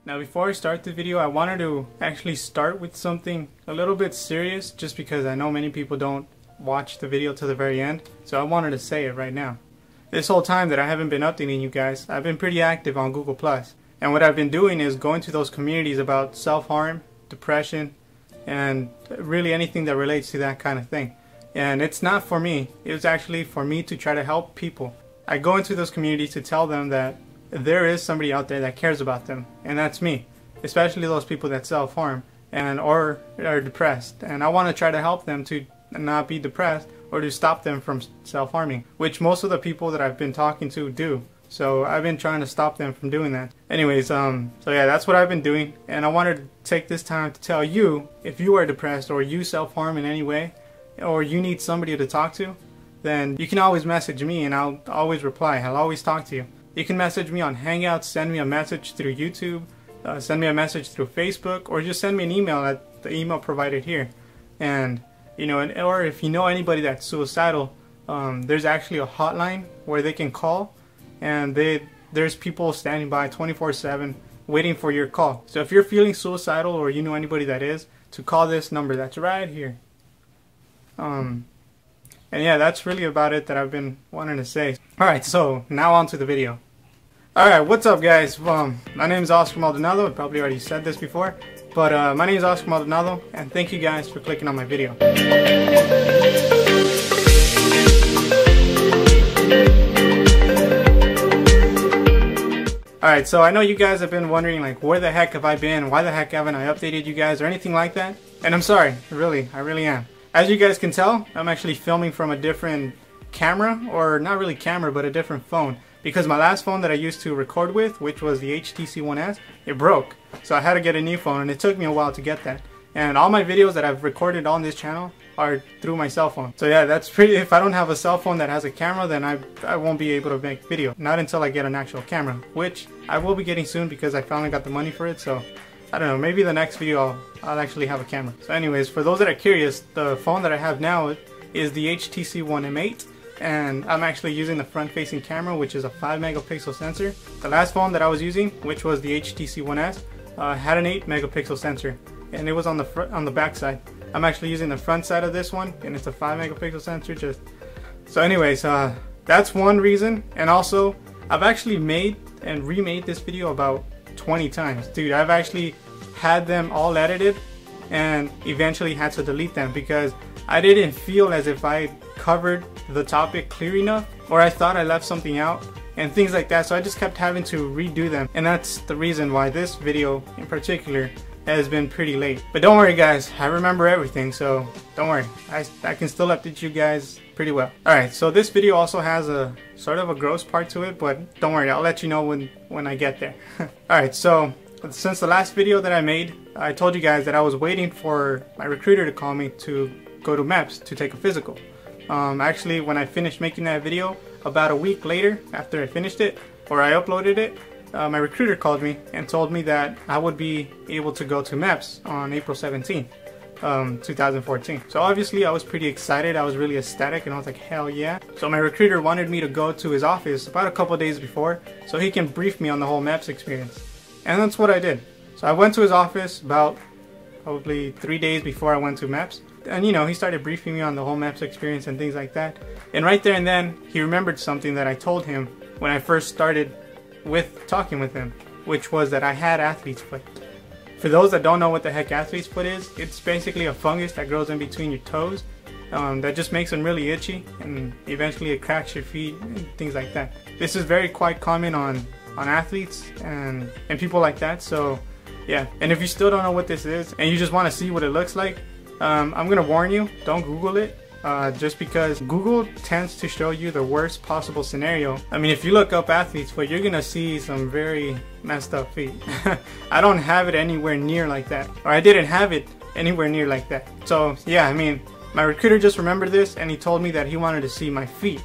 Now before I start the video, I wanted to actually start with something a little bit serious, just because I know many people don't watch the video to the very end, so I wanted to say it right now. This whole time that I haven't been updating you guys, I've been pretty active on Google+. And what I've been doing is going to those communities about self-harm, depression, and really anything that relates to that kind of thing. And it's not for me, it's actually for me to try to help people. I go into those communities to tell them that there is somebody out there that cares about them, and that's me. Especially those people that self-harm and or are depressed. And I want to try to help them to not be depressed or to stop them from self-harming, which most of the people that I've been talking to do. So I've been trying to stop them from doing that. Anyways, so yeah, that's what I've been doing. And I wanted to take this time to tell you, if you are depressed or you self-harm in any way, or you need somebody to talk to, then you can always message me and I'll always reply. I'll always talk to you. You can message me on Hangouts, send me a message through YouTube, send me a message through Facebook, or just send me an email at the email provided here. And you know, or if you know anybody that's suicidal, there's actually a hotline where they can call, and there's people standing by 24/7 waiting for your call. So if you're feeling suicidal or you know anybody that is, to call this number that's right here. And yeah, that's really about it that I've been wanting to say. Alright, so now on to the video. Alright, what's up guys? My name is Oscar Maldonado. I probably already said this before, but my name is Oscar Maldonado, and thank you guys for clicking on my video. Alright, so I know you guys have been wondering, like, where the heck have I been? Why the heck haven't I updated you guys or anything like that? And I'm sorry, really, I really am. As you guys can tell, I'm actually filming from a different camera, or not really camera, but a different phone. Because my last phone that I used to record with, which was the HTC One S, it broke. So I had to get a new phone, and it took me a while to get that. And all my videos that I've recorded on this channel are through my cell phone. So yeah, that's pretty, if I don't have a cell phone that has a camera, then I won't be able to make video. Not until I get an actual camera, which I will be getting soon because I finally got the money for it. So I don't know, maybe the next video I'll actually have a camera. So anyways, for those that are curious, the phone that I have now is the HTC One M8, and I'm actually using the front-facing camera, which is a 5 megapixel sensor. The last phone that I was using, which was the HTC One S, had an 8 megapixel sensor, and it was on the back side. I'm actually using the front side of this one, and it's a 5 megapixel sensor. So anyways, that's one reason. And also, I've actually made and remade this video about 20 times. Dude, I've actually had them all edited and eventually had to delete them because I didn't feel as if I covered the topic clear enough, or I thought I left something out and things like that. So I just kept having to redo them, and that's the reason why this video in particular has been pretty late. But don't worry guys, I remember everything, so don't worry, I can still update you guys pretty well. Alright, so this video also has a sort of a gross part to it, but don't worry, I'll let you know when I get there. Alright, so since the last video that I made, I told you guys that I was waiting for my recruiter to call me to go to MEPS to take a physical. Actually, when I finished making that video, about a week later after I finished it, or I uploaded it, my recruiter called me and told me that I would be able to go to MEPS on April 17th, 2014. So obviously I was pretty excited, I was really ecstatic, and I was like, hell yeah. So my recruiter wanted me to go to his office about a couple days before so he can brief me on the whole MEPS experience. And that's what I did. So I went to his office about probably 3 days before I went to MEPS. And you know, he started briefing me on the whole MEPS experience and things like that. And right there and then, he remembered something that I told him when I first started with talking with him, which was that I had athlete's foot. For those that don't know what the heck athlete's foot is, it's basically a fungus that grows in between your toes that just makes them really itchy, and eventually it cracks your feet and things like that. This is quite common on athletes and people like that. So yeah, and if you still don't know what this is and you just want to see what it looks like, I'm gonna warn you, don't Google it, just because Google tends to show you the worst possible scenario. I mean, if you look up athlete's foot, you're gonna see some very messed up feet. I don't have it anywhere near like that, or I didn't have it anywhere near like that. So yeah, I mean, my recruiter just remembered this, and he told me that he wanted to see my feet,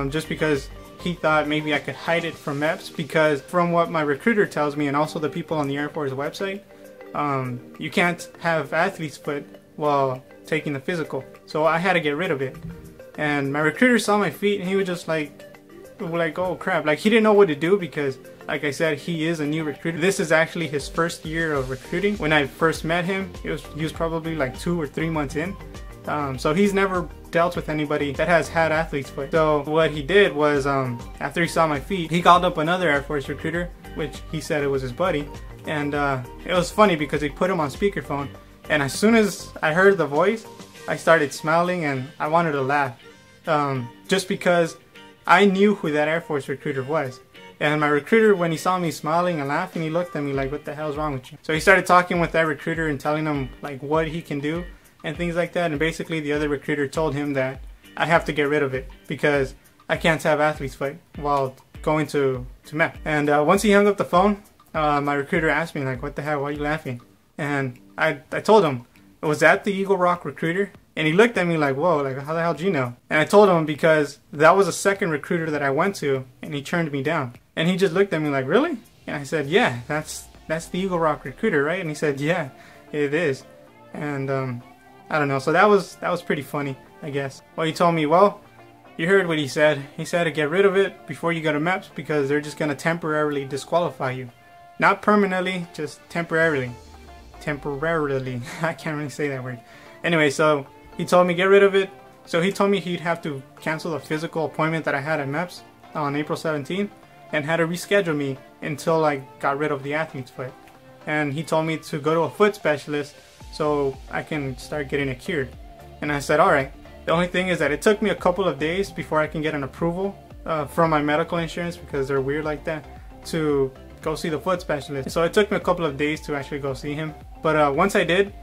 just because he thought maybe I could hide it from MEPS, because from what my recruiter tells me and also the people on the Air Force website, you can't have athlete's foot while taking the physical. So I had to get rid of it. And my recruiter saw my feet and he was just like, oh crap. Like, he didn't know what to do because like I said, he is a new recruiter. This is actually his first year of recruiting. When I first met him, he was probably like 2 or 3 months in. So he's never dealt with anybody that has had athlete's foot. So what he did was, after he saw my feet, he called up another Air Force recruiter, which he said it was his buddy. And it was funny because he put him on speakerphone. And as soon as I heard the voice, I started smiling and I wanted to laugh. Just because I knew who that Air Force recruiter was. And my recruiter, when he saw me smiling and laughing, he looked at me like, what the hell's wrong with you? So he started talking with that recruiter and telling him like what he can do and things like that. And basically the other recruiter told him that I have to get rid of it because I can't have athlete's foot while going to MEPS. And once he hung up the phone, my recruiter asked me like, what the hell, why are you laughing? And I told him, was that the Eagle Rock recruiter? And he looked at me like, whoa, like how the hell did you know? And I told him because that was a second recruiter that I went to and he turned me down. And he just looked at me like, really? And I said, yeah, that's the Eagle Rock recruiter, right? And he said, yeah, it is. And I don't know, so that was pretty funny, I guess. Well, he told me, well, you heard what he said. He said to get rid of it before you go to MEPS because they're just gonna temporarily disqualify you. Not permanently, just temporarily. Temporarily. I can't really say that word. Anyway, so he told me get rid of it. So he told me he'd have to cancel the physical appointment that I had at MEPS on April 17th and had to reschedule me until I got rid of the athlete's foot. And he told me to go to a foot specialist so I can start getting it cured. And I said, alright. The only thing is that it took me a couple of days before I can get an approval from my medical insurance, because they're weird like that, to go see the foot specialist. So it took me a couple of days to actually go see him. But once I did,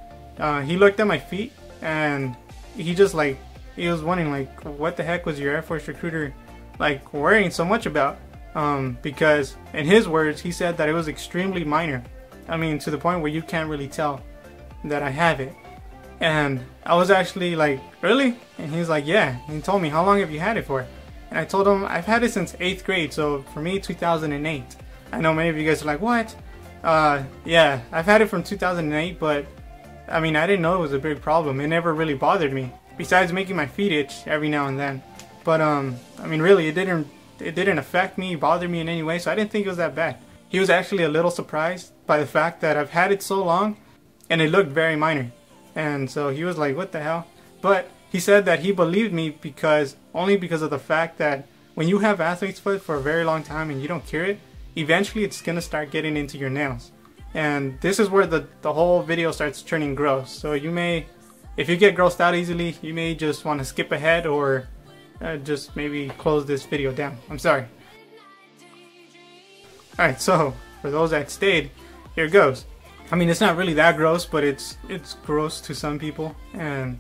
he looked at my feet and he just like, he was wondering like, what the heck was your Air Force recruiter like worrying so much about? Because in his words, he said that it was extremely minor. I mean, to the point where you can't really tell that I have it. And I was actually like, really? And he's like, yeah. And he told me, how long have you had it for? And I told him, I've had it since 8th grade. So for me, 2008. I know many of you guys are like, what? Yeah, I've had it from 2008, but I mean, I didn't know it was a big problem. It never really bothered me, besides making my feet itch every now and then. But I mean, really, it didn't affect me, bother me in any way, so I didn't think it was that bad. He was actually a little surprised by the fact that I've had it so long and it looked very minor. And so he was like, what the hell? But he said that he believed me only because of the fact that when you have athlete's foot for a very long time and you don't cure it, eventually it's gonna start getting into your nails. And this is where the whole video starts turning gross. So you may, if you get grossed out easily, you may just want to skip ahead or just maybe close this video down. I'm sorry. Alright, so for those that stayed, here it goes. I mean, it's not really that gross, but it's gross to some people, and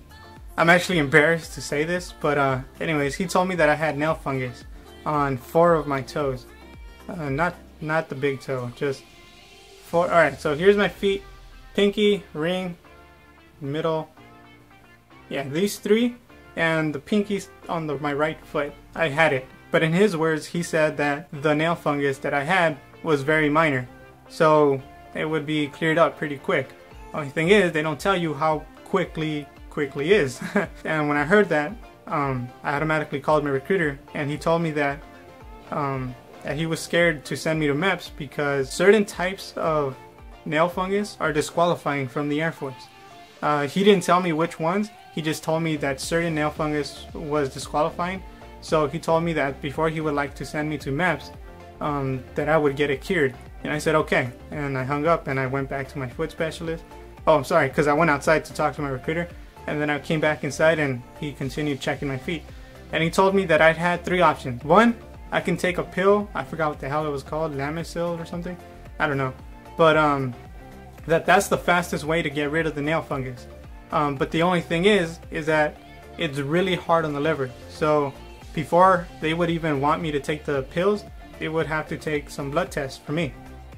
I'm actually embarrassed to say this, but anyways, he told me that I had nail fungus on 4 of my toes. Not the big toe, just 4. Alright, so here's my feet. Pinky, ring, middle. Yeah, these 3, and the pinky's on my right foot. I had it. But in his words, he said that the nail fungus that I had was very minor. So it would be cleared up pretty quick. Only thing is, they don't tell you how quickly is. And when I heard that, I automatically called my recruiter, and he told me that he was scared to send me to MEPS because certain types of nail fungus are disqualifying from the Air Force. He didn't tell me which ones, he just told me that certain nail fungus was disqualifying. So he told me that before he would like to send me to MEPS, that I would get it cured. And I said okay, and I hung up and I went back to my foot specialist. Oh, I'm sorry, because I went outside to talk to my recruiter, and then I came back inside and he continued checking my feet. And he told me that I'd had 3 options. 1, I can take a pill, I forgot what the hell it was called, Lamisil or something, I don't know. But that's the fastest way to get rid of the nail fungus. But the only thing is that it's really hard on the liver. So before they would even want me to take the pills, they would have to take some blood tests for me.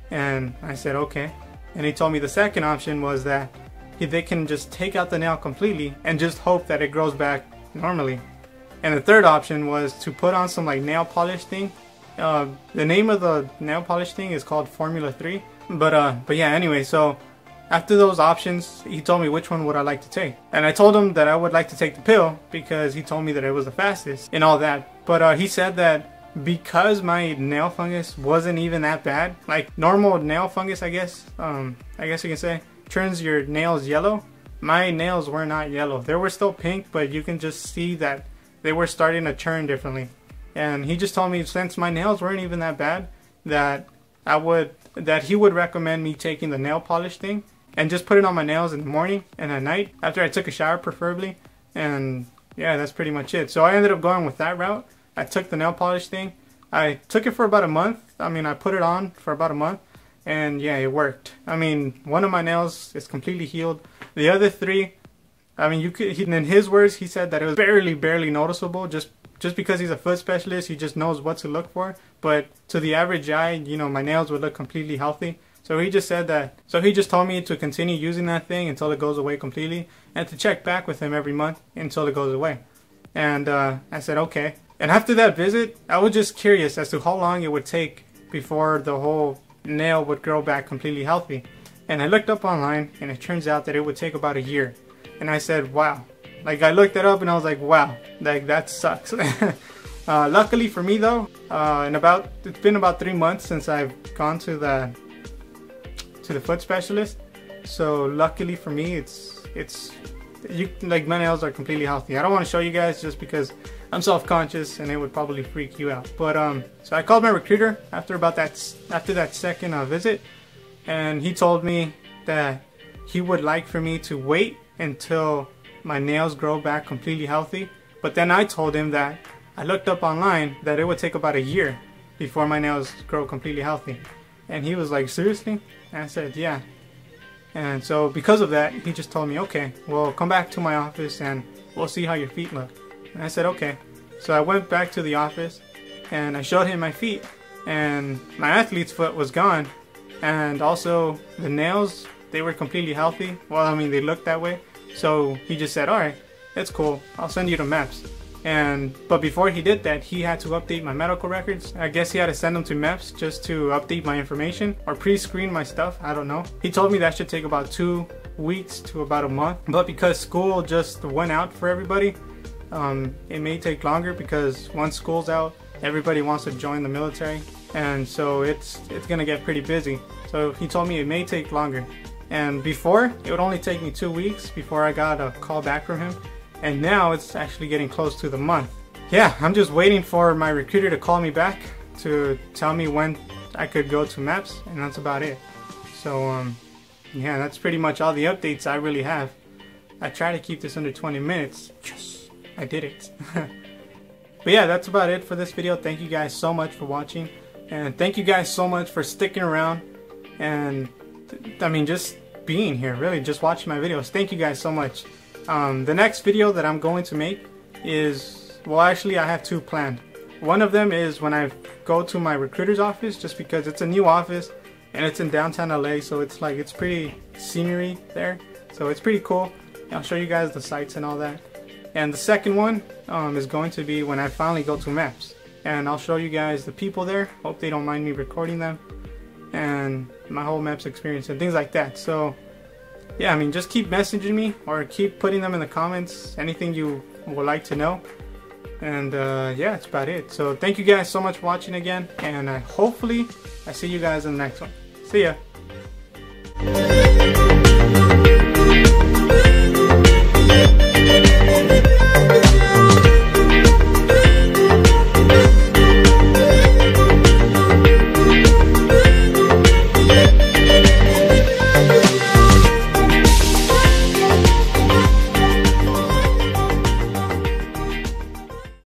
And I said okay. And he told me the second option was that they can just take out the nail completely and just hope that it grows back normally. And the third option was to put on some like nail polish thing. The name of the nail polish thing is called Formula 3. But yeah, anyway, so after those options, he told me which one would I like to take. And I told him that I would like to take the pill because he told me that it was the fastest and all that. But he said that because my nail fungus wasn't even that bad, like normal nail fungus, I guess you can say, turns your nails yellow. My nails were not yellow. They were still pink, but you can just see that they were starting to turn differently. And he just told me since my nails weren't even that bad, that he would recommend me taking the nail polish thing and just put it on my nails in the morning and at night after I took a shower preferably. And yeah, that's pretty much it. So I ended up going with that route. I took the nail polish thing. I took it for about a month. I mean, I put it on for about a month, and yeah, it worked. I mean, one of my nails is completely healed. The other three, I mean, in his words, he said that it was barely noticeable, just because he's a foot specialist. He just knows what to look for. But to the average eye, you know, my nails would look completely healthy. So he just said that. So he just told me to continue using that thing until it goes away completely, and to check back with him every month until it goes away. And I said okay. And after that visit, I was just curious as to how long it would take before the whole nail would grow back completely healthy. And I looked up online, and it turns out that it would take about a year. And I said, wow. Like, I looked it up and I was like, wow, like that sucks. Luckily for me though, it's been about 3 months since I've gone to the foot specialist. So luckily for me, like my nails are completely healthy. I don't want to show you guys just because I'm self-conscious and it would probably freak you out. But so I called my recruiter after that second visit, and he told me that he would like for me to wait until my nails grow back completely healthy. But then I told him that I looked up online that it would take about a year before my nails grow completely healthy. And he was like, seriously? And I said, yeah. And so because of that, he just told me, okay, well, come back to my office and we'll see how your feet look. And I said, okay. So I went back to the office and I showed him my feet, and my athlete's foot was gone. And also the nails, they were completely healthy. Well, I mean, they looked that way. So he just said, all right, that's cool. I'll send you to MEPS. But before he did that, he had to update my medical records. I guess he had to send them to MEPS just to update my information or pre-screen my stuff. I don't know. He told me that should take about 2 weeks to about a month. But because school just went out for everybody, it may take longer, because once school's out, everybody wants to join the military. And so it's gonna get pretty busy. So he told me it may take longer. And before, it would only take me 2 weeks before I got a call back from him. And now it's actually getting close to the month. Yeah, I'm just waiting for my recruiter to call me back to tell me when I could go to MEPS, and that's about it. So yeah, that's pretty much all the updates I really have. I try to keep this under 20 minutes. Yes, I did it. But yeah, that's about it for this video. Thank you guys so much for watching, and thank you guys so much for sticking around, and I mean, just being here, really, just watching my videos. Thank you guys so much. The next video that I'm going to make is, well, actually I have 2 planned. One of them is when I go to my recruiter's office, just because it's a new office and it's in downtown LA, so it's like, it's pretty scenery there, so it's pretty cool. I'll show you guys the sights and all that. And the second one is going to be when I finally go to MEPS, and I'll show you guys the people there. Hope they don't mind me recording them, and my whole MEPS experience and things like that. So yeah, I mean, just keep messaging me or keep putting them in the comments, anything you would like to know. And yeah, that's about it. So thank you guys so much for watching again, and hopefully I see you guys in the next one. See ya.